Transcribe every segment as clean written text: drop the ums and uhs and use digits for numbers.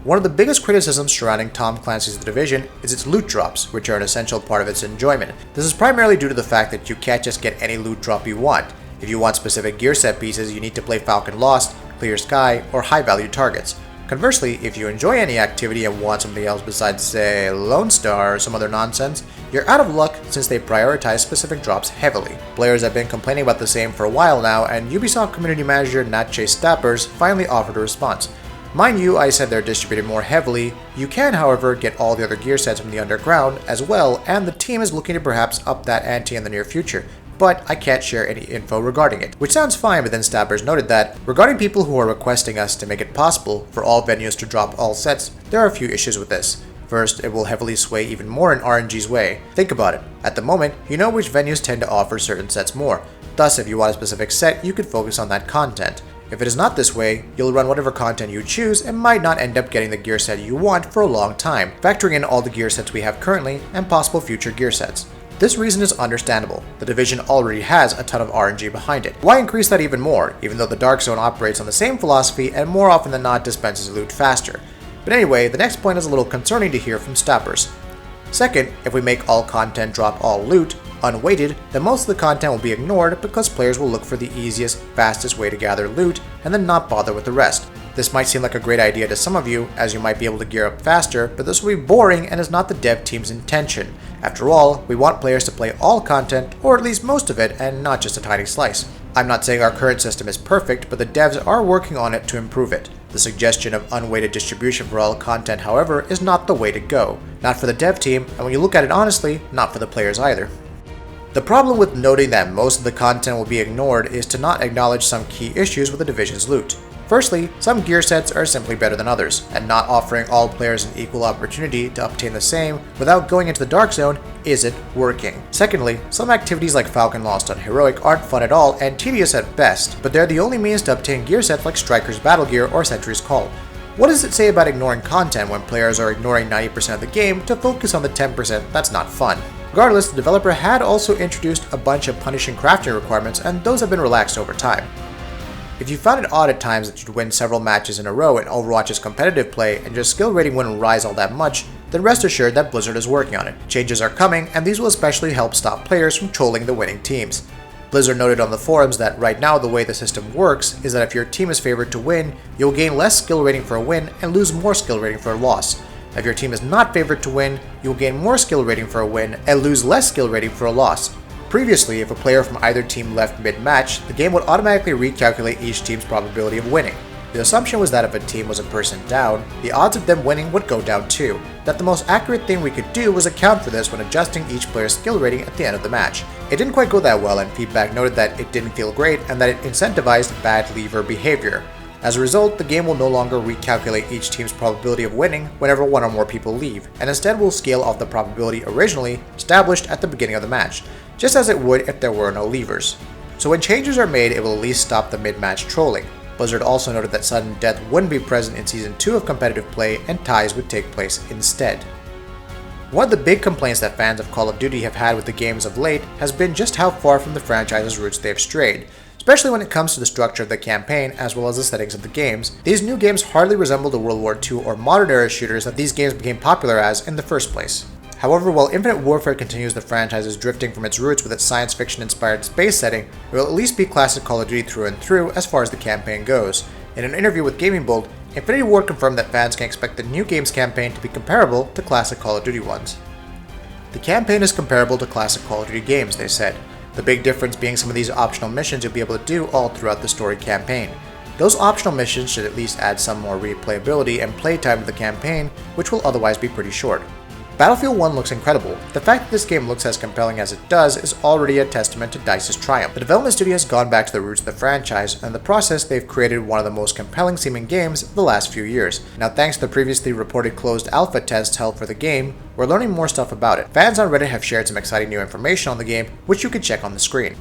One of the biggest criticisms surrounding Tom Clancy's The Division is its loot drops, which are an essential part of its enjoyment. This is primarily due to the fact that you can't just get any loot drop you want. If you want specific gear set pieces, you need to play Falcon Lost, Clear Sky, or high-value targets. Conversely, if you enjoy any activity and want something else besides, say, Lone Star or some other nonsense, you're out of luck since they prioritize specific drops heavily. Players have been complaining about the same for a while now, and Ubisoft community manager Natchez Stappers finally offered a response. Mind you, I said they're distributed more heavily. You can, however, get all the other gear sets from the underground as well, and the team is looking to perhaps up that ante in the near future. But I can't share any info regarding it. Which sounds fine, but then Stappers noted that, regarding people who are requesting us to make it possible for all venues to drop all sets, there are a few issues with this. First, it will heavily sway even more in RNG's way. Think about it. At the moment, you know which venues tend to offer certain sets more. Thus, if you want a specific set, you could focus on that content. If it is not this way, you'll run whatever content you choose and might not end up getting the gear set you want for a long time, factoring in all the gear sets we have currently and possible future gear sets. This reason is understandable. The Division already has a ton of RNG behind it. Why increase that even more, even though the Dark Zone operates on the same philosophy and more often than not dispenses loot faster? But anyway, the next point is a little concerning to hear from Stappers. Second, if we make all content drop all loot, unweighted, then most of the content will be ignored because players will look for the easiest, fastest way to gather loot and then not bother with the rest. This might seem like a great idea to some of you, as you might be able to gear up faster, but this will be boring and is not the dev team's intention. After all, we want players to play all content, or at least most of it, and not just a tiny slice. I'm not saying our current system is perfect, but the devs are working on it to improve it. The suggestion of unweighted distribution for all content, however, is not the way to go. Not for the dev team, and when you look at it honestly, not for the players either. The problem with noting that most of the content will be ignored is to not acknowledge some key issues with the Division's loot. Firstly, some gear sets are simply better than others, and not offering all players an equal opportunity to obtain the same without going into the Dark Zone isn't working. Secondly, some activities like Falcon Lost on Heroic aren't fun at all and tedious at best, but they're the only means to obtain gear sets like Striker's Battle Gear or Sentry's Call. What does it say about ignoring content when players are ignoring 90% of the game to focus on the 10% that's not fun? Regardless, the developer had also introduced a bunch of punishing crafting requirements, and those have been relaxed over time. If you found it odd at times that you'd win several matches in a row in Overwatch's competitive play and your skill rating wouldn't rise all that much, then rest assured that Blizzard is working on it. Changes are coming, and these will especially help stop players from trolling the winning teams. Blizzard noted on the forums that right now the way the system works is that if your team is favored to win, you'll gain less skill rating for a win and lose more skill rating for a loss. If your team is not favored to win, you'll gain more skill rating for a win and lose less skill rating for a loss. Previously, if a player from either team left mid-match, the game would automatically recalculate each team's probability of winning. The assumption was that if a team was a person down, the odds of them winning would go down too. That the most accurate thing we could do was account for this when adjusting each player's skill rating at the end of the match. It didn't quite go that well, and feedback noted that it didn't feel great and that it incentivized bad leaver behavior. As a result, the game will no longer recalculate each team's probability of winning whenever one or more people leave, and instead will scale off the probability originally established at the beginning of the match, just as it would if there were no leavers. So when changes are made, it will at least stop the mid-match trolling. Blizzard also noted that sudden death wouldn't be present in Season 2 of competitive play and ties would take place instead. One of the big complaints that fans of Call of Duty have had with the games of late has been just how far from the franchise's roots they have strayed, especially when it comes to the structure of the campaign as well as the settings of the games. These new games hardly resemble the World War II or modern-era shooters that these games became popular as in the first place. However, while Infinite Warfare continues the franchise's drifting from its roots with its science fiction-inspired space setting, it will at least be classic Call of Duty through and through as far as the campaign goes. In an interview with Gaming Bolt, Infinity Ward confirmed that fans can expect the new game's campaign to be comparable to classic Call of Duty ones. The campaign is comparable to classic Call of Duty games, they said. The big difference being some of these optional missions you'll be able to do all throughout the story campaign. Those optional missions should at least add some more replayability and playtime to the campaign, which will otherwise be pretty short. Battlefield 1 looks incredible. The fact that this game looks as compelling as it does is already a testament to DICE's triumph. The development studio has gone back to the roots of the franchise, and in the process they've created one of the most compelling seeming games of the last few years. Now thanks to the previously reported closed alpha tests held for the game, we're learning more stuff about it. Fans on Reddit have shared some exciting new information on the game, which you can check on the screen.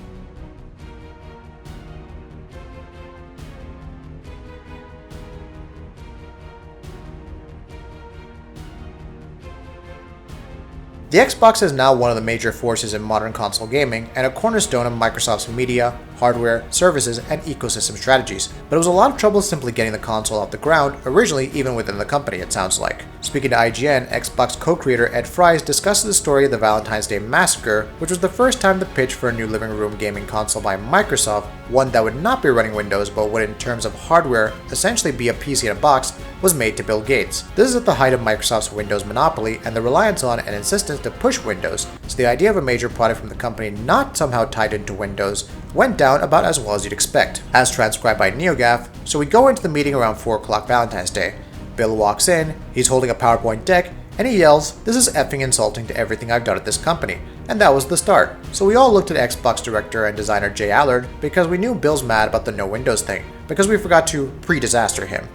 The Xbox is now one of the major forces in modern console gaming and a cornerstone of Microsoft's media, hardware, services, and ecosystem strategies. But it was a lot of trouble simply getting the console off the ground, originally even within the company, it sounds like. Speaking to IGN, Xbox co-creator Ed Fries discusses the story of the Valentine's Day Massacre, which was the first time the pitch for a new living room gaming console by Microsoft, one that would not be running Windows but would in terms of hardware essentially be a PC in a box, was made to Bill Gates. This is at the height of Microsoft's Windows monopoly and the reliance on and insistence to push Windows, so the idea of a major product from the company not somehow tied into Windows went down about as well as you'd expect, as transcribed by NeoGAF. So we go into the meeting around 4 o'clock Valentine's Day. Bill walks in, he's holding a PowerPoint deck, and he yells, "This is effing insulting to everything I've done at this company." And that was the start. So we all looked at Xbox director and designer Jay Allard because we knew Bill's mad about the no Windows thing, because we forgot to pre-disaster him.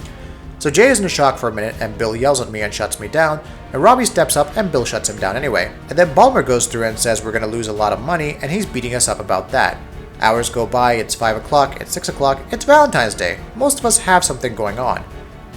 So Jay is in shock for a minute, and Bill yells at me and shuts me down, and Robbie steps up and Bill shuts him down anyway. And then Ballmer goes through and says we're going to lose a lot of money, and he's beating us up about that. Hours go by, it's 5 o'clock, it's 6 o'clock, it's Valentine's Day. Most of us have something going on.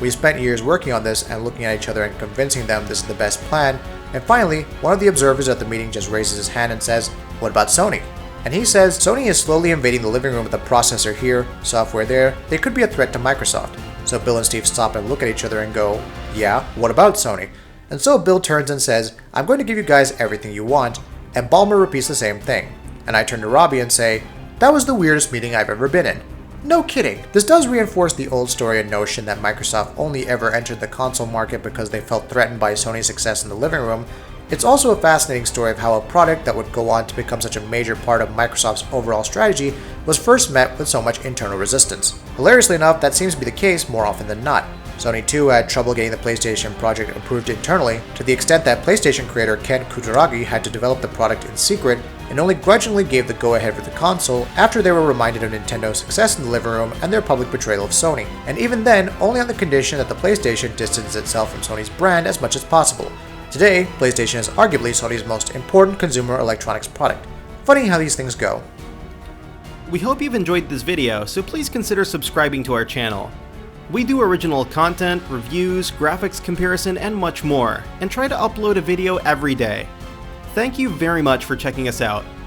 We spent years working on this and looking at each other and convincing them this is the best plan, and finally, one of the observers at the meeting just raises his hand and says, "What about Sony?" And he says, "Sony is slowly invading the living room with a processor here, software there, they could be a threat to Microsoft." So Bill and Steve stop and look at each other and go, "Yeah, what about Sony?" And so Bill turns and says, "I'm going to give you guys everything you want," and Ballmer repeats the same thing. And I turn to Robbie and say, "That was the weirdest meeting I've ever been in." No kidding. This does reinforce the old story and notion that Microsoft only ever entered the console market because they felt threatened by Sony's success in the living room. It's also a fascinating story of how a product that would go on to become such a major part of Microsoft's overall strategy was first met with so much internal resistance. Hilariously enough, that seems to be the case more often than not. Sony too had trouble getting the PlayStation project approved internally, to the extent that PlayStation creator Ken Kutaragi had to develop the product in secret and only grudgingly gave the go-ahead for the console after they were reminded of Nintendo's success in the living room and their public betrayal of Sony. And even then, only on the condition that the PlayStation distances itself from Sony's brand as much as possible. Today, PlayStation is arguably Sony's most important consumer electronics product. Funny how these things go. We hope you've enjoyed this video, so please consider subscribing to our channel. We do original content, reviews, graphics comparison, and much more, and try to upload a video every day. Thank you very much for checking us out.